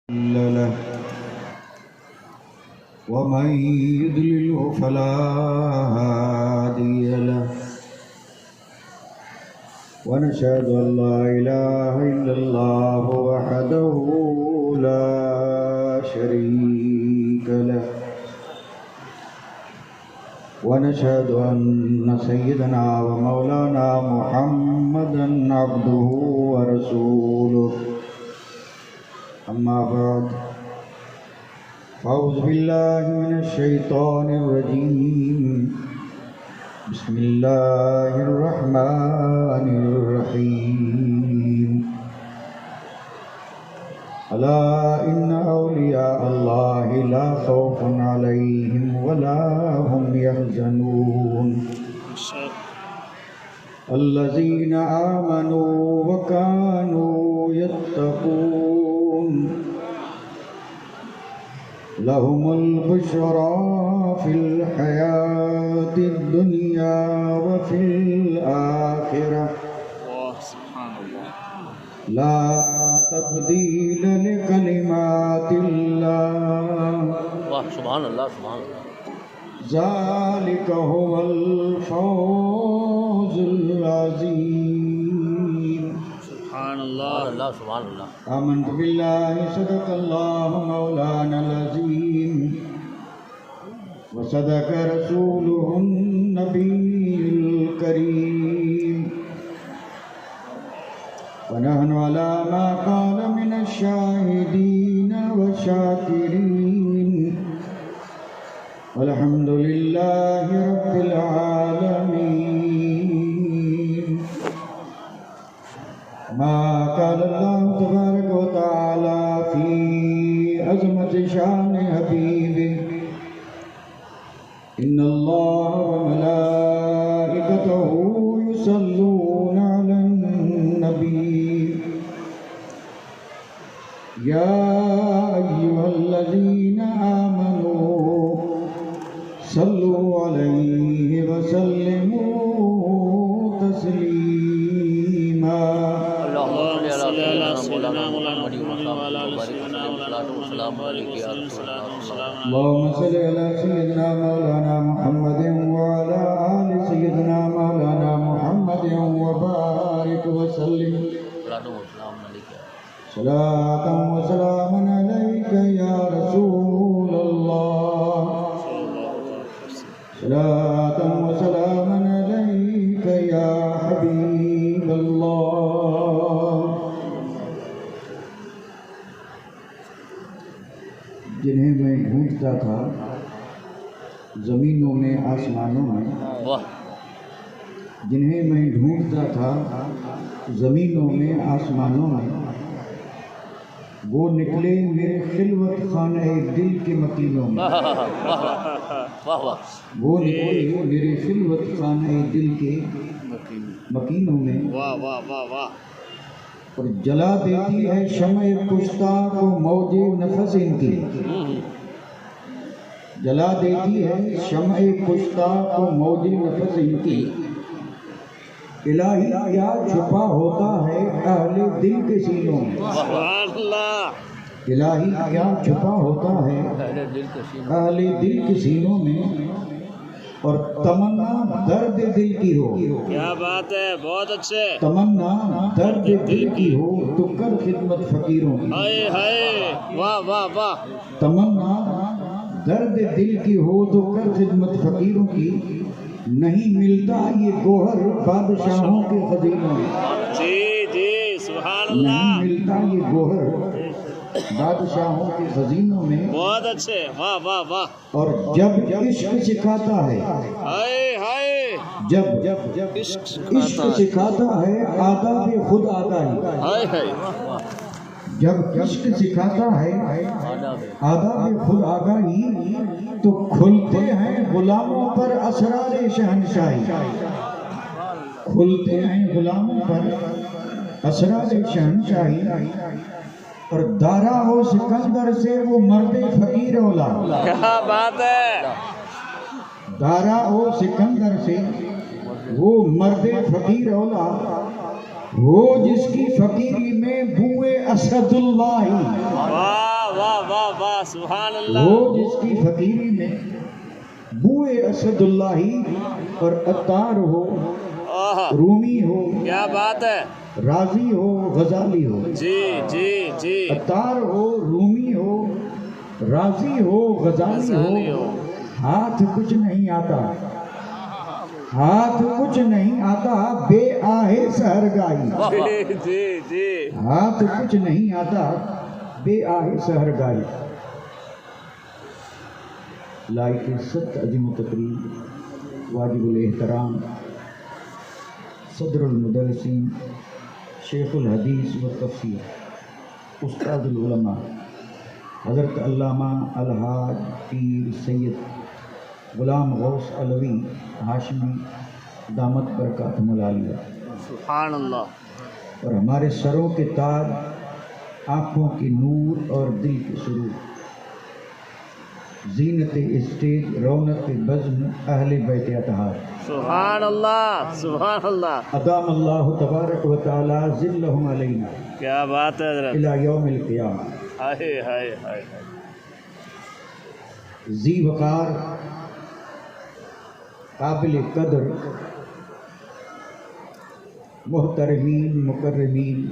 له ومن يضلل فلا هادي له ونشهد أن لا إله إلا الله وحده لا شريك له ونشهد أن سيدنا ومولانا محمدا عبده ورسوله أما بعد فأعوذ بالله من الشيطان الرجيم بسم الله الرحمن الرحيم ألا إن أولياء الله لا خوف عليهم ولا هم يحزنون الذين آمنوا وكانوا يتقون لهم البشرى في الحياة الدنيا وفي الآخرة لا تبديل لكلمات الله سبحان اللہ سبحان اللہ ذلك هو الفوز العظيم سبحان اللہ سبحان اللہ آمنت بالله صدق الله مولانا العظيم وصدق رسوله النبي الكريم ونحن على ما قال من الشاهدين والشاكرين والحمد لله رب العالمين. ما قال الله تبارك وتعالى في عظمة شان حبيبه إن الله وملائكته يصلون على النبي يا أيها الذين آمنوا صلوا عليه وسلموا تسليما. اللهم صل على سيدنا محمد وعلى آل سيدنا اللهم صل على سيدنا مولانا محمد وعلى آل سيدنا مولانا محمد وبارك وسلم صلاة وسلام عليك يا رسول الله صلاة وسلام عليك يا حبيب الله. جنہیں میں ڈھونڈتا تھا زمینوں میں آسمانوں میں جنہیں میں ڈھونڈتا تھا زمینوں میں آسمانوں میں وہ نکلے میرے خلوت خانہ دل کے مکینوں میں وہ نکلے میرے خلوت خانہ دل کے مکینوں میں اور جلا دیتی ہے شمع کشتہ کو موج نفس ان کی جلا دیتی ہے شمع کشتہ کو موج نفس ان کی. الہی کیا چھپا ہوتا ہے اہل دل کے سینوں میں الہی کیا چھپا ہوتا ہے اہل دل کے سینوں میں اور تمنا درد دل کی ہو. کیا بات ہے بہت اچھے. تمنا درد دل کی ہو تو کر خدمت فقیروں کی. ہائے ہائے واہ واہ واہ. تمنا درد دل کی ہو تو کر خدمت فقیروں کی. نہیں ملتا یہ گوہر بادشاہوں کے خزینوں میں. جی جی سبحان اللہ. نہیں ملتا یہ گوہر بادشاہوں کے خزینوں میں. بہت اچھے واہ واہ واہ. اور جب عشق سکھاتا ہے ہائے ہائے جب عشق سکھاتا ہے آداب خود آگاہی. ہائے ہائے جب عشق سکھاتا ہے آداب خود آگاہی تو کھلتے ہیں غلاموں پر اسرار شہنشاہی. کھلتے ہیں غلاموں پر اسرار شہنشاہی. اور دارا ہو سکندر سے وہ مرد فقیر اولا. کیا بات ہے. دارا ہو سکندر سے وہ مرد فقیر اولا وہ جس کی فقیری میں بوئے اسد اللہ سبحان اللہ وہ جس کی فقیری میں بوئے اسد اللہی اور عطار ہو، آہا، رومی ہو، کیا بات ہے، رازی ہو، غزالی ہو، جی جی جی، عطار ہو، رومی ہو، رازی ہو، غزالی ہو، ہاتھ کچھ نہیں آتا، ہاتھ کچھ نہیں آتا بے آہ سحرگائی، جی جی جی، ہاتھ کچھ نہیں آتا بے آہ سحرگائی۔ لائق ست عظیم تقریب واجب الاحترام صدر المدرسین شیخ الحدیث و تفسیر استاد العلماء حضرت علامہ الحاج پیر سید غلام غوث علوی ہاشمی دامت برکاتہم العالیہ، سبحان اللہ، اور ہمارے سروں کے تاج، آنکھوں کی نور اور دل کے سرور، زینت اسٹیج، رونق بزم، اہل بیت اطہار، سبحان اللہ، سبحان اللہ، ادام اللہ تبارک و تعالی ظلہم علینا کیا بات ہے حضرت، الی یوم القیامہ۔ ہائے ہائے ہائے، ذی وقار، قابل قدر، محترمین مکرمین،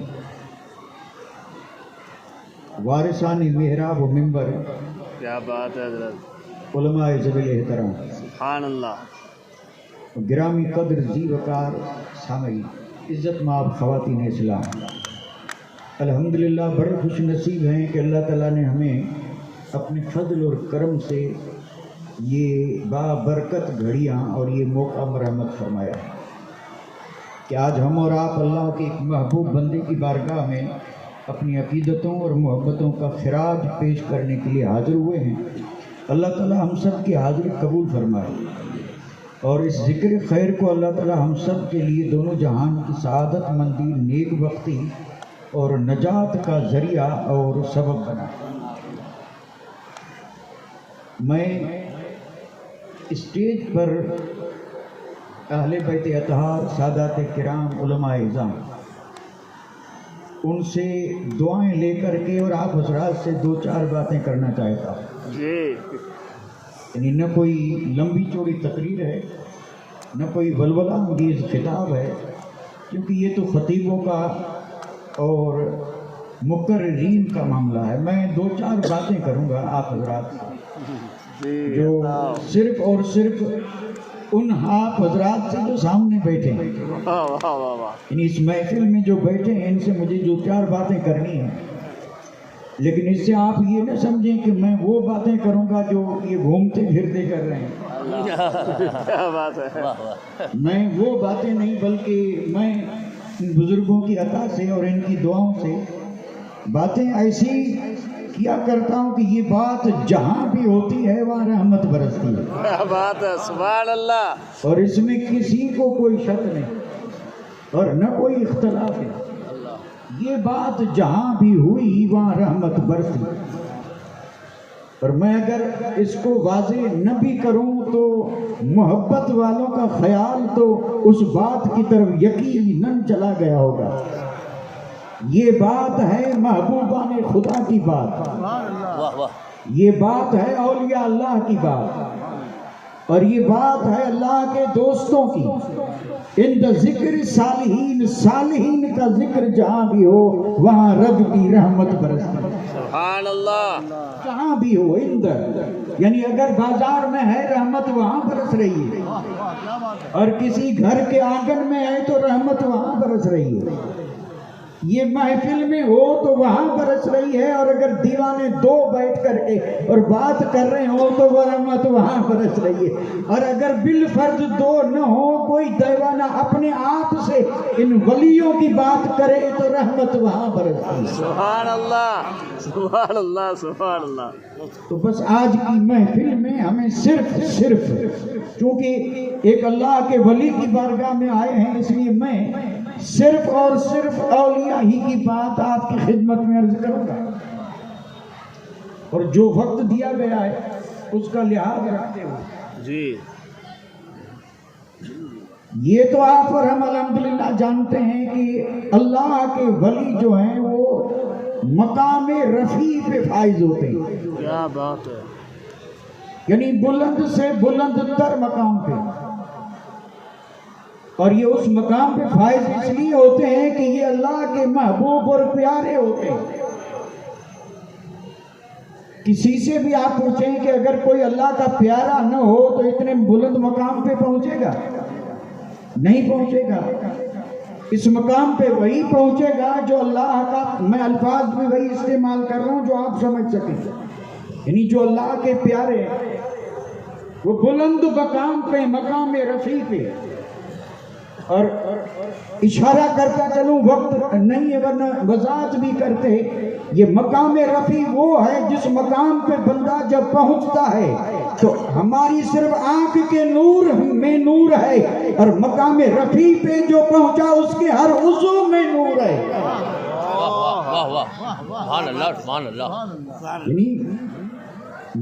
وارثان محراب و منبر، کیا بات ہے حضرت، علماء ذوی الاحترام، سبحان اللہ، گرامی قدر، ذی وقار سامعین، عزت مآب خواتین اسلام، الحمدللہ بڑے خوش نصیب ہیں کہ اللہ تعالیٰ نے ہمیں اپنے فضل اور کرم سے یہ بابرکت گھڑیاں اور یہ موقع مرحمت فرمایا ہے کہ آج ہم اور آپ اللہ کے ایک محبوب بندے کی بارگاہ میں اپنی عقیدتوں اور محبتوں کا خراج پیش کرنے کے لیے حاضر ہوئے ہیں۔ اللہ تعالیٰ ہم سب کی حاضری قبول فرمائے اور اس ذکر خیر کو اللہ تعالیٰ ہم سب کے لیے دونوں جہان کی سعادت مندی، نیک بختی اور نجات کا ذریعہ اور سبب بنا۔ میں اسٹیج پر اہل بیت اطہار، سادات کرام، علماء اعظام، ان سے دعائیں لے کر کے اور آپ حضرات سے دو چار باتیں کرنا چاہتا ہوں۔ جی، یعنی نہ کوئی لمبی چوڑی تقریر ہے، نہ کوئی ولولہ انگیز خطاب ہے، کیونکہ یہ تو خطیبوں کا اور مقررین کا معاملہ ہے۔ میں دو چار باتیں کروں گا آپ حضرات سے، جو صرف اور صرف ان آپ حضرات سے جو سامنے بیٹھے ہیں، واہ واہ واہ واہ، یعنی اس محفل میں جو بیٹھے ہیں ان سے مجھے جو چار باتیں کرنی ہیں، لیکن اس سے آپ یہ نہ سمجھیں کہ میں وہ باتیں کروں گا جو یہ گھومتے پھرتے کر رہے ہیں، کیا بات ہے، میں وہ باتیں نہیں، بلکہ میں ان بزرگوں کی عطا سے اور ان کی دعاؤں سے باتیں ایسی کیا کرتا ہوں کہ یہ بات جہاں بھی ہوتی ہے وہاں رحمت برستی ہے، کیا بات ہے، سبحان اللہ، اور اس میں کسی کو کوئی شک نہیں اور نہ کوئی اختلاف ہے۔ یہ بات جہاں بھی ہوئی وہاں رحمت برسی، اور میں اگر اس کو واضح نہ بھی کروں تو محبت والوں کا خیال تو اس بات کی طرف یقیناً چلا گیا ہوگا۔ یہ بات ہے محبوبان خدا کی بات، واہ واہ، یہ بات ہے اولیاء اللہ کی بات، اور یہ بات ہے اللہ کے دوستوں کی۔ اند ذکر صالحین، صالحین کا ذکر جہاں بھی ہو وہاں رب کی رحمت برستی، سبحان اللہ، جہاں بھی ہو، اندر یعنی اگر بازار میں ہے رحمت وہاں برس رہی ہے، اور کسی گھر کے آنگن میں ہے تو رحمت وہاں برس رہی ہے، یہ محفل میں ہو تو وہاں برس رہی ہے، اور اگر دیوانے دو بیٹھ کر کے اور بات کر رہے ہو تو وہ رحمت وہاں برس رہی ہے، اور اگر بالفرض دو نہ ہو، کوئی دیوانہ اپنے آپ سے ان ولیوں کی بات کرے تو رحمت وہاں برس رہی ہے۔ سبحان اللہ، سبحان اللہ، سبحان اللہ، تو بس آج کی محفل میں ہمیں صرف چونکہ ایک اللہ کے ولی کی بارگاہ میں آئے ہیں، اس لیے میں صرف اور صرف اولیاء ہی کی بات آپ کی خدمت میں عرض کروں گا، اور جو وقت دیا گیا ہے اس کا لحاظ رکھتے ہوئے جی، یہ تو آپ اور ہم الحمدللہ جانتے ہیں کہ اللہ کے ولی جو ہیں وہ مقام رفیع پہ فائز ہوتے ہیں، کیا بات ہے، یعنی بلند سے بلند تر مقام پہ، اور یہ اس مقام پہ فائز اس لیے ہوتے ہیں کہ یہ اللہ کے محبوب اور پیارے ہوتے ہیں۔ کسی سے بھی آپ پوچھیں کہ اگر کوئی اللہ کا پیارا نہ ہو تو اتنے بلند مقام پہ پہنچے گا؟ نہیں پہنچے گا۔ اس مقام پہ وہی پہنچے گا جو اللہ کا، میں الفاظ میں وہی استعمال کر رہا ہوں جو آپ سمجھ سکیں، یعنی جو اللہ کے پیارے ہیں وہ بلند مقام پہ، مقام رفیع پہ۔ اور اشارہ کرتا چلوں، وقت نہیں ہے ورنہ وضاحت بھی کرتے، یہ مقام رفیع وہ ہے جس مقام پہ بندہ جب پہنچتا ہے تو ہماری صرف آنکھ کے نور میں نور ہے، اور مقام رفیع پہ جو پہنچا اس کے ہر عضو میں نور ہے۔ واہ واہ سبحان اللہ سبحان اللہ، یعنی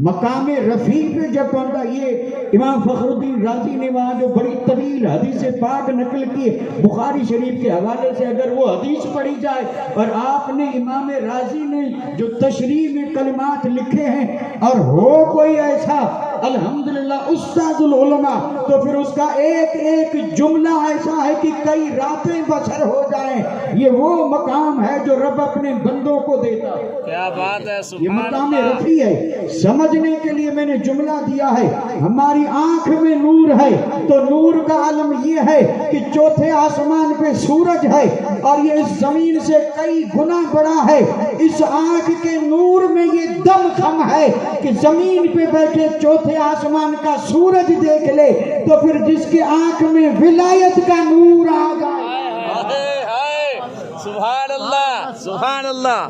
مقام رفیع پہ جب پہنچا، یہ امام فخر الدین رازی نے وہاں جو بڑی طویل حدیث پاک نقل کی بخاری شریف کے حوالے سے، اگر وہ حدیث پڑھی جائے اور آپ نے امام رازی نے جو تشریح میں کلمات لکھے ہیں اور ہو کوئی ایسا الحمدللہ استاد العلماء، تو پھر اس کا ایک ایک جملہ ایسا ہے کہ کئی راتیں بسر ہو جائیں۔ یہ وہ مقام ہے جو رب اپنے بندوں کو دیتا ہے۔ کیا بات ہے، یہ سبحان مقام اللہ، رفیع ہے۔ سمجھنے کے لیے میں نے جملہ دیا ہے، ہماری آنکھ میں نور ہے تو نور کا علم یہ ہے کہ چوتھے آسمان پہ سورج ہے اور یہ اس زمین سے کئی گنا بڑا ہے۔ اس آنکھ کے نور میں یہ دم خم ہے کہ زمین پہ بیٹھے چوتھے آسمان کا سورج دیکھ لے تو پھر جس کے آنکھ میں ولایت کا نور آ جائے۔ سبحان اللہ سبحان اللہ،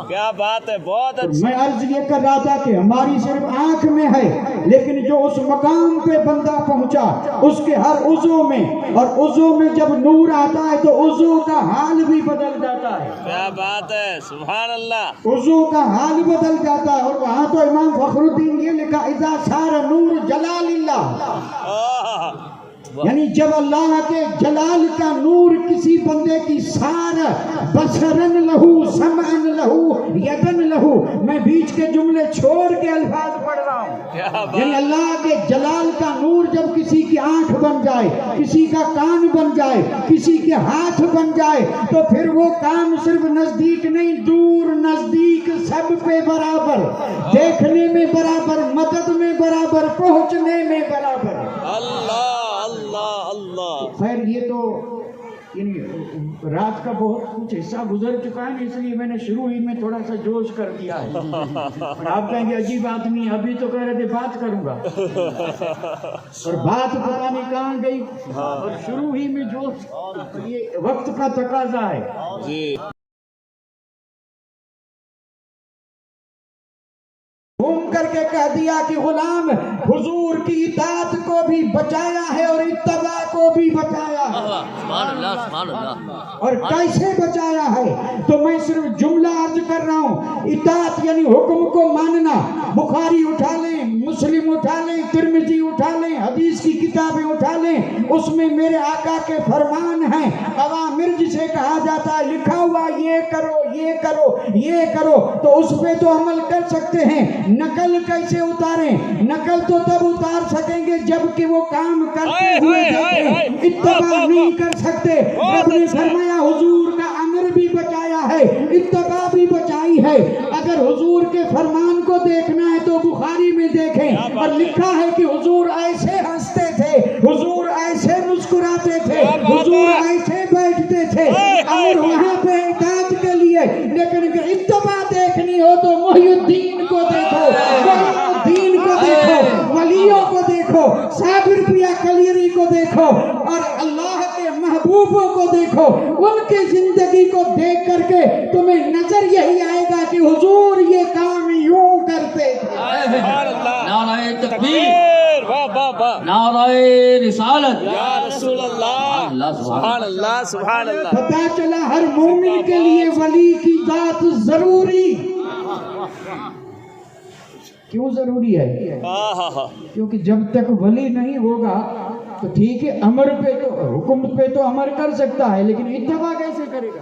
کیا بات ہے، بہت اچھی۔ میں عرض یہ کر رہا تھا کہ ہماری صرف آنکھ میں ہے، لیکن جو اس مقام پہ بندہ پہنچا اس کے ہر عضو میں، اور عضو میں جب نور آتا ہے تو عضو کا حال بھی بدل جاتا ہے۔ کیا بات ہے، سبحان اللہ، عضو کا حال بدل جاتا ہے۔ اور وہاں تو امام فخر الدین یہ لکھا، اذا سار نور جلال اللہ، یعنی جب اللہ کے جلال کا نور کسی بندے کی سار، بصرن لہو، سمعن لہو، یدن لہو، میں بیچ کے جملے چھوڑ کے الفاظ پڑھ رہا ہوں، یعنی اللہ کے جلال کا نور جب کسی کی آنکھ بن جائے، کسی کا کان بن جائے، کسی کے ہاتھ بن جائے تو پھر وہ کام صرف نزدیک نہیں، دور نزدیک سب پہ برابر، دیکھنے میں برابر، مدد میں برابر، پہنچنے میں برابر۔ اللہ اللہ اللہ، خیر یہ تو یعنی رات کا بہت کچھ حصہ گزر چکا ہے، اس لیے میں نے شروع ہی میں تھوڑا سا جوش کر دیا ہے۔ اور آپ کہیں گے عجیب آدمی، ابھی تو کہہ رہے تھے بات کروں گا، اور بات پتہ نہیں کہاں گئی، اور شروع ہی میں جوش، یہ وقت کا تقاضا ہے جی۔ گھوم کر کے کہہ دیا کہ غلام حضور کی اطاعت کو بھی بچایا ہے اور اتباع کو بھی بچایا ہے۔ سبحان اللہ سبحان اللہ، اور کیسے بچایا ہے تو میں صرف جملہ عرض کر رہا ہوں، اطاعت یعنی حکم کو ماننا۔ بخاری اٹھا لیں، مسلم اٹھا لیں، ترمذی اٹھا لیں، حدیث کی کتابیں اٹھا لیں، اس میں میرے آقا کے فرمان ہیں، اوامر جسے کہا جاتا ہے، لکھا ہوا یہ کرو یہ کرو یہ کرو، تو اس پہ تو عمل کر سکتے ہیں۔ نقل کیسے اتاریں؟ نقل تو تب اتار سکیں گے جب کہ وہ کام کرتے ہوئے دیکھیں، اتباع نہیں کر سکتے۔ رب نے فرمایا حضور کا امر بھی بچایا ہے، اتباع بھی بچائی ہے۔ اگر حضور کے فرمان کو دیکھنا ہے تو بخاری میں دیکھیں، اور لکھا ہے کہ حضور ایسے ہنستے تھے، حضور ایسے مسکراتے تھے، حضور ایسے بیٹھتے تھے۔ امر وہاں پہ اطاعت کے لیے، لیکن اگر اتباع دیکھنی ہو تو محی الدین کو دیکھو، الدین کو دیکھو، ولیوں کو دیکھو، صابر پیا کلیری کو دیکھو، اور اللہ کے محبوبوں کو دیکھو۔ ان کی زندگی کو دیکھ کر کے تمہیں نظر یہی آئے گا کہ حضور یہ کام یوں کرتے تھے۔ نعرہ تکبیر، واہ واہ واہ، نعرہ رسالت، یا رسول اللہ، سبحان اللہ سبحان اللہ۔ پتہ چلا ہر مومن کے لیے ولی کی ذات ضروری کیوں ضروری ہے؟ کیونکہ جب تک ولی نہیں ہوگا تو ٹھیک ہے، امر پہ تو، حکم پہ تو امر کر سکتا ہے، لیکن اتباع کیسے کرے گا؟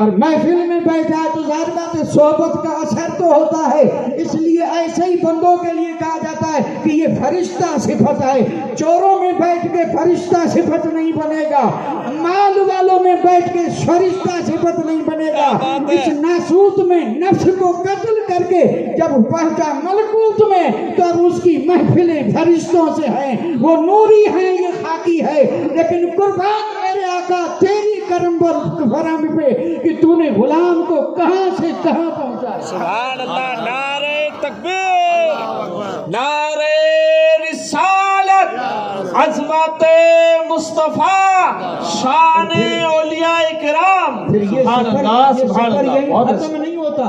اور محفل میں بیٹھا ہے تو ظاہر بات ہے صحبت کا اثر تو ہوتا ہے، اس لیے ایسے ہی بندوں کے لیے کہا جاتا ہے کہ یہ فرشتہ صفت ہے۔ چوروں میں بیٹھ کے فرشتہ صفت نہیں بنے گا، مال والوں میں بیٹھ کے فرشتہ صفت نہیں بنے گا۔ اس ناسوت میں نفس کو قتل کر کے جب پہنچا ملکوت میں تو اب اس کی محفلیں فرشتوں سے ہیں، وہ نوری ہیں، یہ خاکی ہے، لیکن قربان میرے آقا تیری کرم فرم پہ کہ تو نے غلام کو کہاں سے کہاں پہنچا۔ سبحان اللہ، نعرہ تکبیر، نعرہ رسالت، عظمت مصطفیٰ، شان اولیاء کرام۔ پھر یہ سبحان سفر اللہ، سبحان اللہ، یہی بہت ختم نہیں ہوتا،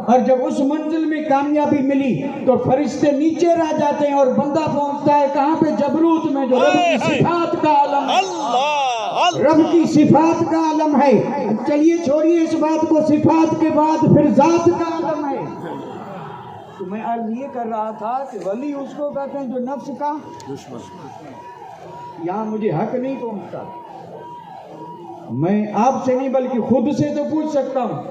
اور جب اس منزل میں کامیابی ملی تو فرشتے نیچے رہ جاتے ہیں اور بندہ پہنچتا ہے کہاں پہ؟ جبروت میں، جو رب کی صفات کا عالم ہے، رب کی صفات کا عالم ہے۔ چلیے چھوڑیے اس بات کو، صفات کے بعد پھر ذات کا عالم ہے۔ تو میں عرض یہ کر رہا تھا کہ ولی اس کو کہتے ہیں جو نفس کا دشمن۔ یہاں مجھے حق نہیں پہنچتا، میں آپ سے نہیں بلکہ خود سے تو پوچھ سکتا ہوں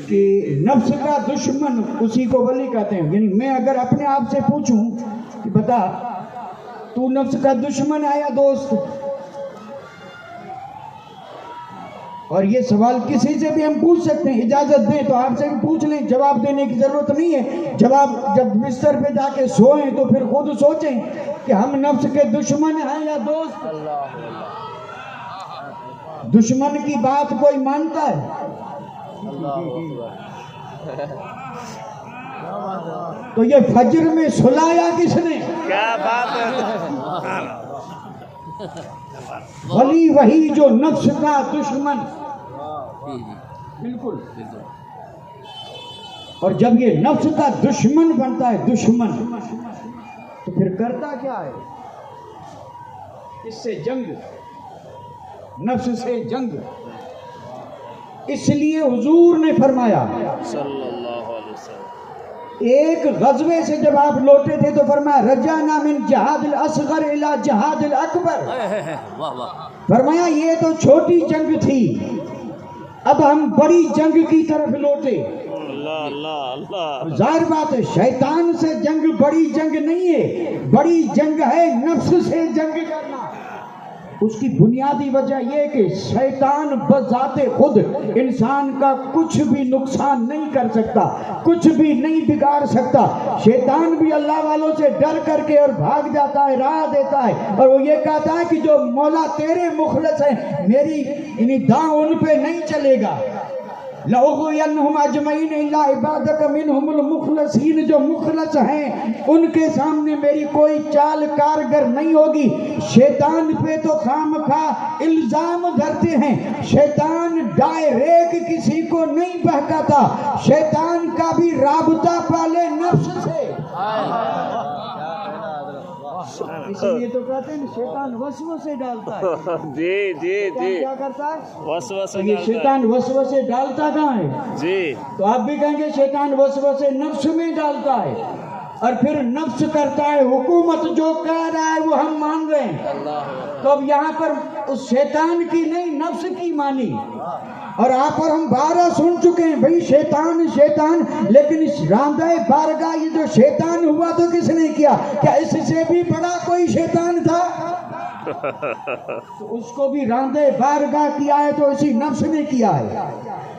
کہ نفس کا دشمن اسی کو ولی کہتے ہیں۔ یعنی میں اگر اپنے آپ سے پوچھوں کہ بتا تو نفس کا دشمن ہے یا دوست، اور یہ سوال کسی سے بھی ہم پوچھ سکتے ہیں، اجازت دیں تو آپ سے بھی پوچھ لیں، جواب دینے کی ضرورت نہیں ہے۔ جواب جب بستر پہ جا کے سوئیں تو پھر خود سوچیں کہ ہم نفس کے دشمن ہیں یا دوست۔ دشمن کی بات کوئی مانتا ہے؟ تو یہ فجر میں سلایا کس نے؟ کیا بات ہے، ولی وہی جو نفس کا دشمن، بالکل۔ اور جب یہ نفس کا دشمن بنتا ہے، دشمن، تو پھر کرتا کیا ہے؟ اس سے جنگ، نفس سے جنگ۔ اس لیے حضور نے فرمایا، صلی اللہ علیہ وسلم، ایک غزوے سے جب آپ لوٹے تھے تو فرمایا رجعنا من جہاد الاصغر الى جہاد الاکبر۔ فرمایا یہ تو چھوٹی جنگ تھی، اب ہم بڑی جنگ کی طرف لوٹے۔ اللہ اللہ اللہ، ظاہر بات ہے شیطان سے جنگ بڑی جنگ نہیں ہے، بڑی جنگ ہے نفس سے جنگ کرنا۔ اس کی بنیادی وجہ یہ کہ شیطان بذات خود انسان کا کچھ بھی نقصان نہیں کر سکتا، کچھ بھی نہیں بگاڑ سکتا۔ شیطان بھی اللہ والوں سے ڈر کر کے اور بھاگ جاتا ہے، راہ دیتا ہے، اور وہ یہ کہتا ہے کہ جو مولا تیرے مخلص ہیں، میری یعنی داں ان پہ نہیں چلے گا۔ لَأُغْوِيَنَّهُمْ أَجْمَعِينَ إِلَّا عِبَادَكَ مِنْهُمُ الْمُخْلَصِينَ، جو مخلص ہیں ان کے سامنے میری کوئی چال کارگر نہیں ہوگی۔ شیطان پہ تو خامخواہ الزام دھرتے ہیں، شیطان ڈائریکٹ کسی کو نہیں بہکاتا، شیطان کا بھی رابطہ پالے نفس سے۔ اسی لیے تو کہتے ہیں شیطان وسوسے ڈالتا ہے۔ جی جی جی، کیا کرتا ہے؟ وسوسے یہ شیطان وسوسے ڈالتا کہاں ہے؟ جی، تو آپ بھی کہیں گے شیطان وسوسے نفس میں ڈالتا ہے، اور پھر نفس کرتا ہے حکومت، جو کہہ رہا ہے وہ ہم مان رہے ہیں۔ تو اب یہاں پر اس شیطان کی نہیں نفس کی مانی، اور آپ اور ہم بارہ سن چکے ہیں بھئی شیطان شیطان، لیکن اس راندہ بارگاہ یہ جو شیطان ہوا تو کس نے کیا؟ کیا اس سے بھی بڑا کوئی شیطان تھا؟ تو اس کو بھی راندہ بارگاہ کیا ہے تو اسی نفس نے کیا ہے۔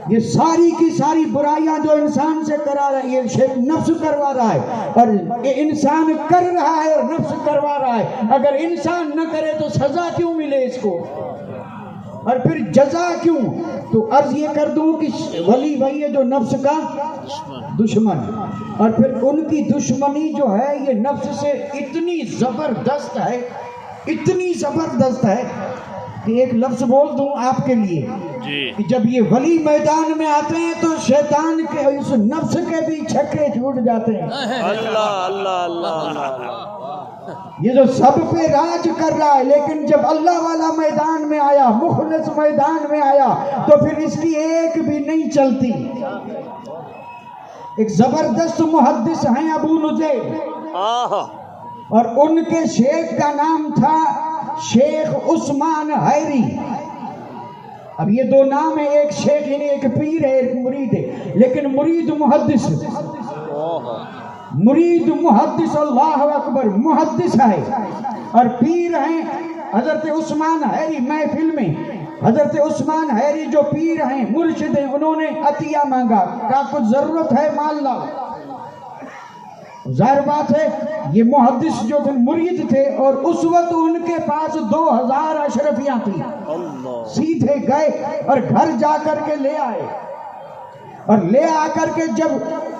یہ ساری کی ساری برائیاں جو انسان سے کرا رہا ہے یہ نفس کروا رہا ہے، اور یہ انسان کر رہا ہے اور نفس کروا رہا ہے۔ اگر انسان نہ کرے تو سزا کیوں ملے اس کو، اور پھر جزا کیوں؟ تو عرض یہ کر دوں کہ ولی وہی ہے جو نفس کا دشمن، اور پھر ان کی دشمنی جو ہے یہ نفس سے اتنی زبردست ہے، اتنی زبردست ہے کہ ایک لفظ بول دوں آپ کے لیے کہ جب یہ ولی میدان میں آتے ہیں تو شیطان کے اس نفس کے بھی چھکے چھوٹ جاتے ہیں۔ اللہ اللہ اللہ اللہ، یہ جو سب پہ راج کر رہا ہے، لیکن جب اللہ والا میدان میں آیا، مخلص میدان میں آیا تو پھر اس کی ایک بھی نہیں چلتی۔ ایک زبردست محدث ہیں ابو نجیب، اور ان کے شیخ کا نام تھا شیخ عثمان حیری۔ اب یہ دو نام ہیں، ایک شیخ یعنی ایک پیر ہے، ایک مرید ہے، لیکن مرید محدث، مرید محدث، اللہ اکبر، محدث ہے، اور پیر ہیں حضرت عثمان حیری۔ محفل میں حضرت عثمان حیری جو پیر ہیں، مرشد ہیں، انہوں نے عطیہ مانگا، کہا کچھ ضرورت ہے مال لاؤ۔ ظاہر بات ہے یہ محدث جو تھے مرید تھے، اور اس وقت ان کے پاس 2000 اشرفیاں تھیں، سیدھے گئے اور گھر جا کر کے لے آئے، اور لے آ کر کے جب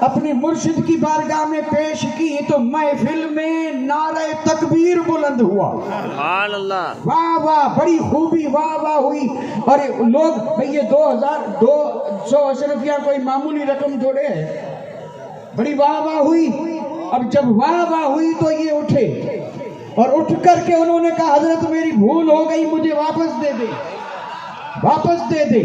اپنے مرشد کی بارگاہ میں پیش کی تو محفل میں نعرہ تکبیر بلند ہوا، سبحان اللہ، واہ واہ، بڑی خوبی، واہ واہ ہوئی، اور لوگ بھئی یہ 2200 اشرفیاں کوئی معمولی رقم تھوڑے ہے، بڑی واہ واہ ہوئی۔ اب جب واہ واہ ہوئی تو یہ اٹھے، اور اٹھ کر کے انہوں نے کہا حضرت میری بھول ہو گئی، مجھے واپس دے دے، واپس دے دے۔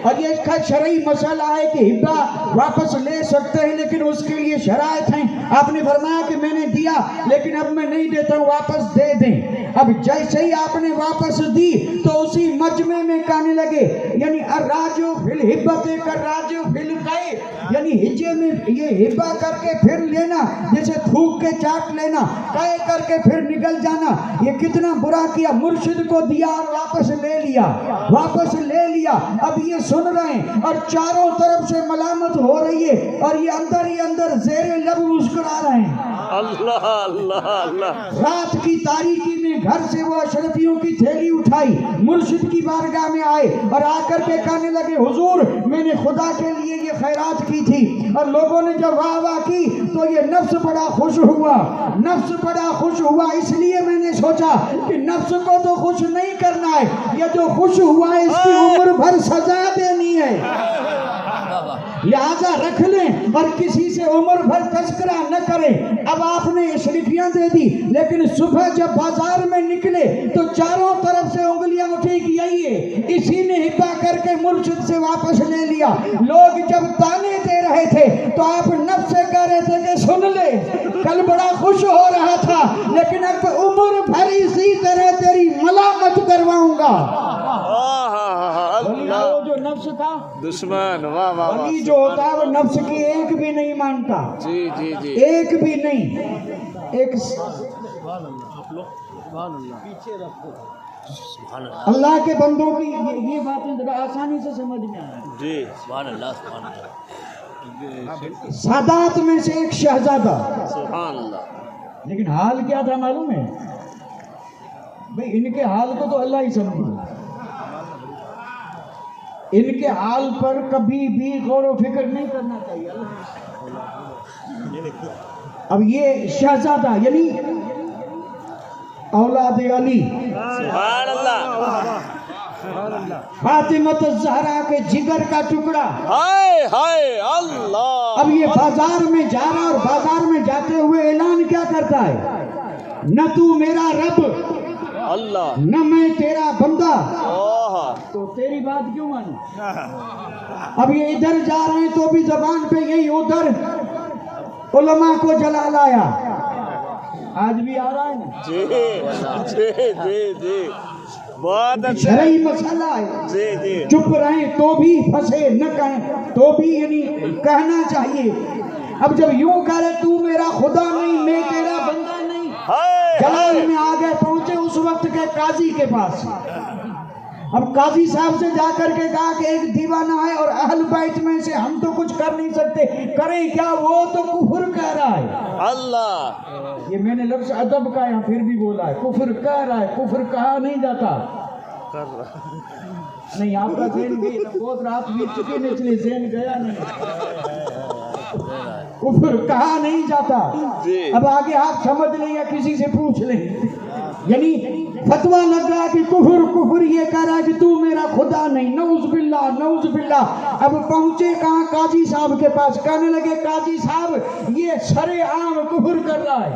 اور یہ اس کا شرعی مسئلہ ہے کہ ہبہ واپس لے سکتے ہیں، لیکن اس کے لیے شرائط ہیں۔ آپ نے فرمایا کہ میں نے دیا لیکن اب میں نہیں دیتا ہوں، واپس دے دیں۔ اب جیسے ہی آپ نے واپس دی تو اسی مجمع میں کہنے لگے، یعنی الراجع فی الہبۃ کالراجع فی القیء، یعنی ہجے میں یہ ہبہ کر کے پھر لینا جیسے تھوک کے چاٹ لینا، قے کر کے پھر نکل جانا، یہ کتنا برا کیا۔ مرشد کو دیا اور واپس لے لیا، واپس لے لیا۔ اب یہ سن رہے ہیں اور چاروں طرف سے ملامت ہو رہی ہے، اور یہ اندر ہی اندر زیر لب مسکرا رہے ہیں۔ اللہ اللہ اللہ، رات کی تاریکی میں گھر سے وہ اشرفیوں کی تھیلی اٹھائی، مرشد کی بارگاہ میں آئے اور آ کر کے کہنے لگے حضور میں نے خدا کے لیے یہ خیرات کی تھی، اور لوگوں نے جب واہ واہ کی تو یہ نفس بڑا خوش ہوا، نفس بڑا خوش ہوا، اس لیے میں نے سوچا کہ نفس کو تو خوش نہیں کرنا ہے، یہ جو خوش ہوا ہے اس کی عمر بھر سزا دینی ہے، لہذا رکھ لیں اور کسی سے عمر بھر تذکرہ نہ کریں۔ اب آپ نے اشرفیاں دے دی، لیکن صبح جب بازار میں نکلے تو چاروں طرف سے انگلیاں اٹھی کہ یہی ہے، اسی نے ہبہ کر کے مرشد سے واپس لے لیا۔ لوگ جب تانے دے رہے تھے تو آپ نفس سے کہہ رہے تھے کہ سن لے، کل بڑا خوش ہو رہا تھا لیکن اب عمر بھر اسی طرح تیری ملامت کرواؤں گا۔ ولی وہ جو نفس تھا دشمن، واہ واہ، ولی جو ہوتا ہے وہ نفس کی ایک بھی نہیں مانتا، جی جی جی، ایک بھی نہیں۔ ایک اللہ کے بندوں کی یہ باتیں ذرا آسانی سے سمجھ میں آئیں۔ جی سبحان اللہ، سبحان اللہ، سادات میں سے ایک شہزادہ، سبحان اللہ، لیکن حال کیا تھا معلوم ہے بھئی؟ ان کے حال کو تو اللہ ہی سمجھے، ان کے حال پر کبھی بھی غور و فکر نہیں کرنا چاہیے۔ اب یہ شہزادہ یعنی اولاد علی سبحان اللہ، فاطمہ الزہرا کے جگر کا ٹکڑا، ہائے ہائے اللہ، اب یہ بازار میں جا رہا، اور بازار میں جاتے ہوئے اعلان کیا کرتا ہے؟ نہ تو میرا رب، اللہ، نہ میں تیرا بندہ، اوہ، تو تیری بات کیوں مانوں؟ اب یہ ادھر جا رہے ہیں تو بھی زبان پہ یہی، ادھر علماء کو جلا لایا، آج بھی آ رہا ہے نا، جی جی جی جی، بہت اچھا، شرعی مسئلہ ہے۔ جی جی، چپ رہیں تو بھی پھنسے، نہ کہیں تو بھی یعنی کہنا چاہیے۔ اب جب یوں کہہ رہے تو میرا خدا نہیں، میں تیرا بندہ نہیں، ہائے جلال میں آگے پہنچے اس وقت کے قاضی کے پاس۔ اب قاضی صاحب سے جا کر کے کہا کہ ایک دیوانہ ہے اور اہل بیت میں سے ہم تو کچھ کر نہیں سکتے، کریں کیا؟ وہ تو کفر کہہ رہا ہے۔ اللہ، یہ میں نے لفظ ادب کا یہاں پھر بھی بولا ہے، کفر کہہ رہا ہے، کفر کہا نہیں جاتا۔ نہیں آپ کا ذہن بھی بہت رات بیت چکی ہے اس لیے ذہن گیا نہیں، کفر کہا نہیں جاتا۔ اب آگے آپ سمجھ لیں یا کسی سے پوچھ لیں، یعنی فتویٰ لگ رہا کہ کفر کفر، یہ کہہ رہا کہ تو میرا خدا نہیں، نعوذ باللہ نعوذ باللہ۔ اب پہنچے کہاں؟ قاضی صاحب کے پاس، کہنے لگے قاضی صاحب یہ سر عام کفر کر رہا ہے،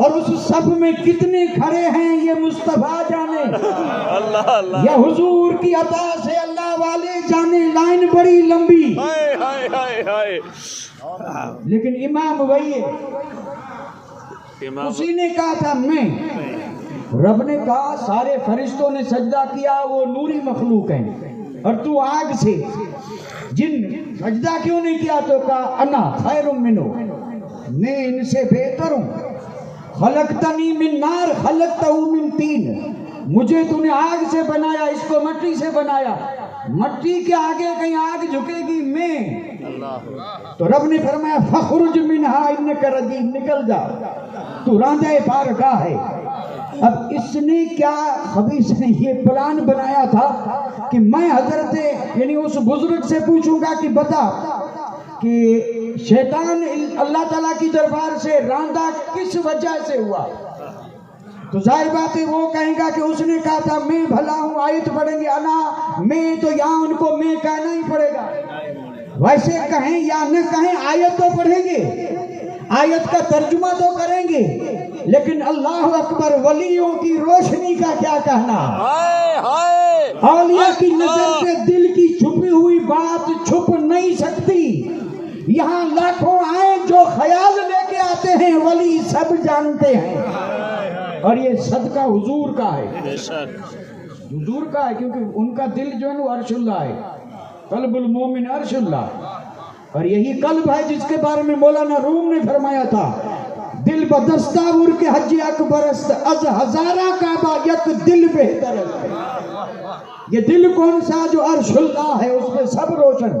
اور اس صف میں کتنے کھڑے ہیں یہ مصطفیٰ جانے، اللہ اللہ، یا حضور کی عطا سے اللہ والے جانے، لائن بڑی لمبی، ہائے ہائے ہائے ہائے، لیکن امام وہی ہے، امام اسی نے کہا تھا میں، رب نے کہا سارے فرشتوں نے سجدہ کیا، وہ نوری مخلوق ہیں اور تو آگ سے، جن سجدہ کیوں نہیں کیا؟ تو کہا انا خیر منہ، میں ان سے بہتر ہوں، خلقتنی من نار خلقتہ من طین، مجھے تو نے آگ سے بنایا، اس کو مٹی سے بنایا، مٹی کے آگے کہیں آگ جھکے گی میں؟ اللہ، تو رب نے فرمایا فخرج منہا انک رجیم، نکل جا، تو راندہ پارگاہ ہے۔ اب اس نے کیا، خبیث نے یہ پلان بنایا تھا کہ میں حضرت یعنی اس بزرگ سے پوچھوں گا کہ بتا کہ شیطان اللہ تعالیٰ کی دربار سے راندہ کس وجہ سے ہوا؟ تو ظاہر بات ہے وہ کہیں گا کہ اس نے کہا تھا میں بھلا ہوں، آیت پڑھیں گے انا میں، تو یہاں ان کو میں کہنا ہی پڑے گا، ویسے کہیں یا نہ کہیں آیت تو پڑھیں گے، آیت کا ترجمہ تو کریں گے، لیکن اللہ اکبر، ولیوں کی روشنی کا کیا کہنا؟ ہائے ہائے، اولیاء کی نظر سے دل کی چھپی ہوئی بات چھپ نہیں سکتی، یہاں لاکھوں آئے جو خیال لے کے آتے ہیں، ولی سب جانتے ہیں، اور یہ صدقہ حضور کا ہے، بے شک، حضور کا ہے، کیونکہ ان کا دل جو ہے وہ عرش اللہ ہے، قلب المومن عرش اللہ، اور یہی قلب ہے جس کے بارے میں مولانا روم نے فرمایا تھا دل بدستاور کے حج اکبر است، از ہزارہ کعبہ یک دل بہتر است، یہ دل کون سا جو عرش اللہ ہے، اس میں سب روشن۔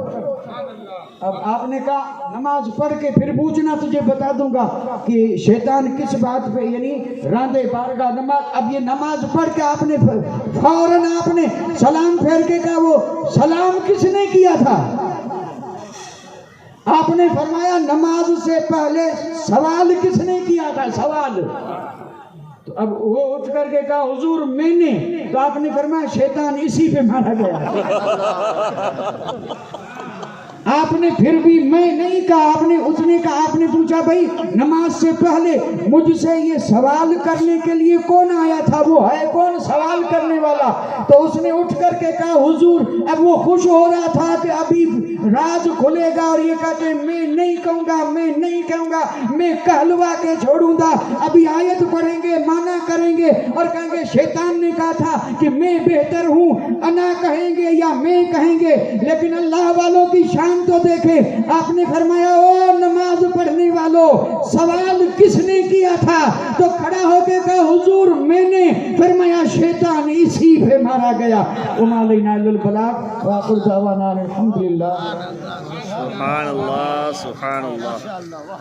اب آپ نے کہا نماز پڑھ کے پھر پوچھنا، تجھے بتا دوں گا کہ شیطان کس بات پہ، یعنی راندے بارگاہ نماز۔ اب یہ نماز پڑھ کے آپ نے فوراً آپ نے سلام پھیر کے کہا، وہ سلام کس نے کیا تھا؟ آپ نے فرمایا نماز سے پہلے سوال کس نے کیا تھا؟ سوال۔ تو اب وہ اٹھ کر کے کہا حضور میں نے، تو آپ نے فرمایا شیطان اسی پہ مارا گیا۔ آپ نے پھر بھی میں نہیں کہا، آپ نے، اس نے کہا، آپ نے پوچھا بھائی نماز سے پہلے مجھ سے یہ سوال کرنے کے لیے کون آیا تھا؟ وہ ہے کون سوال کرنے والا؟ تو اس نے اٹھ کر کے کہا حضور، اب وہ خوش ہو رہا تھا کہ ابھی راز کھلے گا، اور یہ کہتے میں نہیں کہوں گا، میں نہیں کہوں گا، میں کہلوا کے چھوڑوں گا، ابھی آیت پڑھیں گے، مانا کریں گے اور کہیں گے شیطان نے کہا تھا کہ میں بہتر ہوں، انا کہیں گے یا میں کہیں گے، لیکن اللہ والوں کی شان تو دیکھیں۔ آپ نے فرمایا او نماز پڑھنے والوں، سوال کس نے کیا تھا؟ تو کھڑا ہو کے کہا حضور میں نے۔ فرمایا شیطان اسی پہ مارا گیا۔ وما علینا الا البلاغ وآخر دعوانا الحمدللہ۔ سبحان اللہ، سبحان اللہ۔